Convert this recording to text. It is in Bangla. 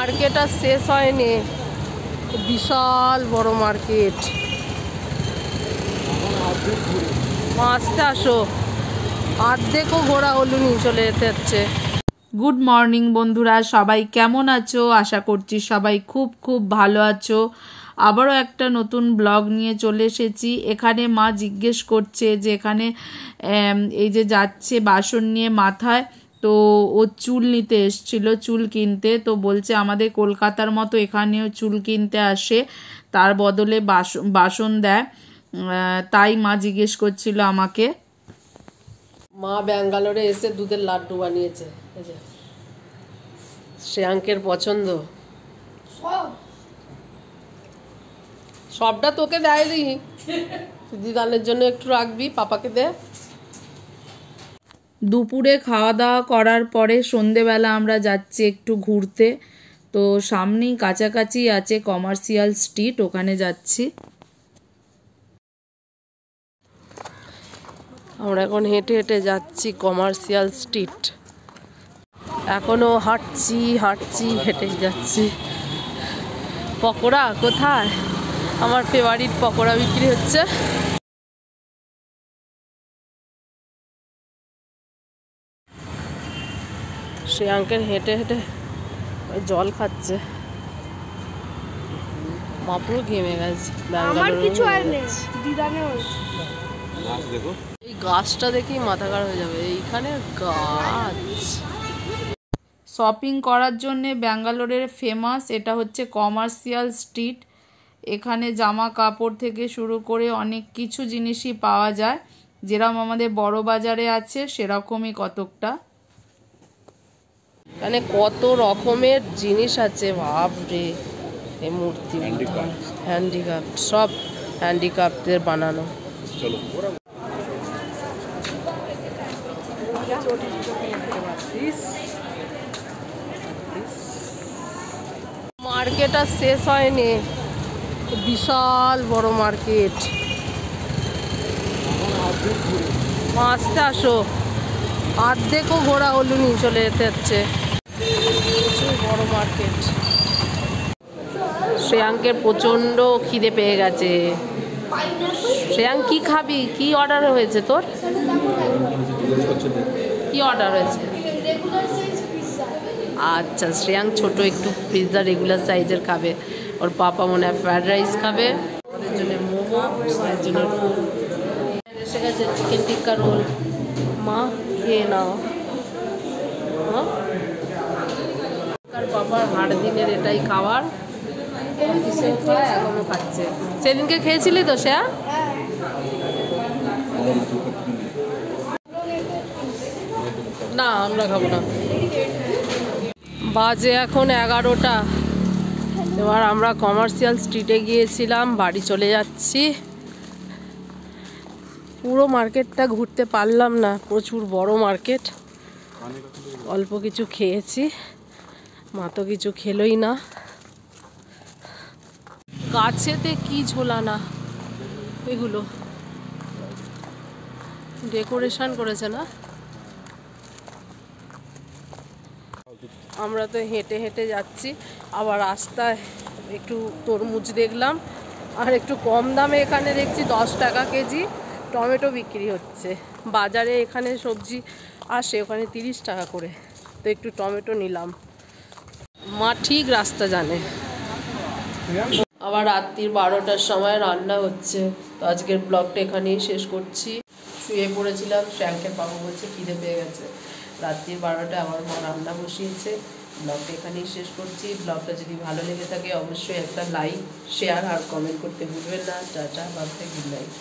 মার্কেট আর শেষ হয়নি, বিশাল বড় মার্কেট। আসতে আসো, অর্ধেকও ঘোরা হলুনি, চলে যেতে হচ্ছে। গুড মর্নিং বন্ধুরা, সবাই কেমন আছো? আশা করছি সবাই খুব খুব ভালো আছো। আবারও একটা নতুন ব্লগ নিয়ে চলে এসেছি। এখানে মা জিজ্ঞেস করছে যে এখানে এই যে যাচ্ছে বাসন নিয়ে মাথায়, তো ও চুল নিতে এসেছিল, চুল কিনতে। তো বলছে আমাদের কলকাতার মতো এখানেও চুল কিনতে আসে, তার বদলে বাসন দেয়। তাই মা জিজ্ঞেস করছিল আমাকে। মা ব্যাঙ্গালোরে এসে দুধের লাড্ডু বানিয়েছে, শ্রেয়াঙ্কের পছন্দ। সবটা তোকে দেয়নি, দিদানের জন্য একটু রাখবি, পাপাকে দে। দুপুরে খাওয়া দাওয়া করার পরে সন্ধেবেলা আমরা যাচ্ছি একটু ঘুরতে। তো সামনেই কাছাকাছি আছে কমার্শিয়াল স্ট্রিট, ওখানে যাচ্ছি। আমরা এখন হেঁটে হেঁটে যাচ্ছি কমার্শিয়াল স্ট্রিট। এখনো হাঁটছি হেঁটে যাচ্ছি। পকোড়া কোথায়? আমার ফেভারিট পকোড়া বিক্রি হচ্ছে। শ্রেয়াঙ্কের হেঁটে হেঁটে জল খাচ্ছে, মা পুরো ঘেমে গেছে। এই গাছটা দেখেই মাথা খারাপ হয়ে যাবে, এইখানে গাছ। শপিং করার জন্যে ব্যাঙ্গালোরের ফেমাস এটা হচ্ছে কমার্শিয়াল স্ট্রিট। এখানে জামা কাপড় থেকে শুরু করে অনেক কিছু জিনিসই পাওয়া যায়, যেরকম আমাদের বড় বাজারে আছে সেরকমই কতকটা। এখানে কত রকমের জিনিস আছে, বাপরে। এই মূর্তি, হ্যান্ডিক্রাফট, সব হ্যান্ডিক্রাফটদের বানানো। চলো মার্কেট আর শেষ হয়নি, বিশাল বড় মার্কেট। আসতে আসো, অর্ধেকও ঘোরা হলুনি, চলে যেতে হচ্ছে। প্রচুর বড় মার্কেট। শ্রেয়াঙ্কের প্রচন্ড খিদে পেয়ে গেছে। শ্রেয়াঙ্ক কি খাবি? কি অর্ডার হয়েছে তোর? কি অর্ডার হয়েছে? আচ্ছা, শ্রেয়াঙ্ক ছোট একটু পিৎজা রেগুলার সাইজের খাবে। ওর পাপা মনে হয় ফ্রাইড রাইস খাবে, ওদের জন্য মোমো, ওদের জন্য রোল এসে গেছে, চিকেন টিক্কা রোল। মা খেয়ে নাও। পাপার হাট দিনের এটাই খাবার, অফিসেও খায়, এখনো খাচ্ছে। সেদিনকে খেয়েছিলি তো শ্রেয়া? না, আমরা খাবো না। বাজে এখন 11টা। এবার আমরা কমার্শিয়াল স্ট্রিটে গিয়েছিলাম, বাড়ি চলে যাচ্ছি। পুরো মার্কেটটা ঘুরতে পারলাম না, প্রচুর বড় মার্কেট। অল্প কিছু খেয়েছি, মা তো কিছু খেলোই না। গাছেতে কি ঝোলানা, এগুলো ডেকোরেশন করেছে না? আমরা তো হেঁটে হেঁটে যাচ্ছি, আবার রাস্তায় একটু তরমুজ দেখলাম, আর একটু কম দামে এখানে দেখছি 10 টাকা কেজি টমেটো বিক্রি হচ্ছে। বাজারে এখানে সবজি আসে, ওখানে 30 টাকা করে। তো একটু টমেটো নিলাম। মা ঠিক রাস্তা জানে। আবার রাত্রির 12টার সময় রান্না হচ্ছে। তো আজকের ব্লগটা এখানেই শেষ করছি। শুয়ে পড়েছিলাম, শ্রেয়াঙ্কের বাবা বলছে খিদে পেয়ে গেছে। রাত্রির 12টায় আমার মা রান্না বসিয়েছে। ব্লগটা এখানেই শেষ করছি। ব্লগটা যদি ভালো লেগে থাকে অবশ্যই একটা লাইক, শেয়ার আর কমেন্ট করতে ভুলবেন না। Tata, bye bye, good night.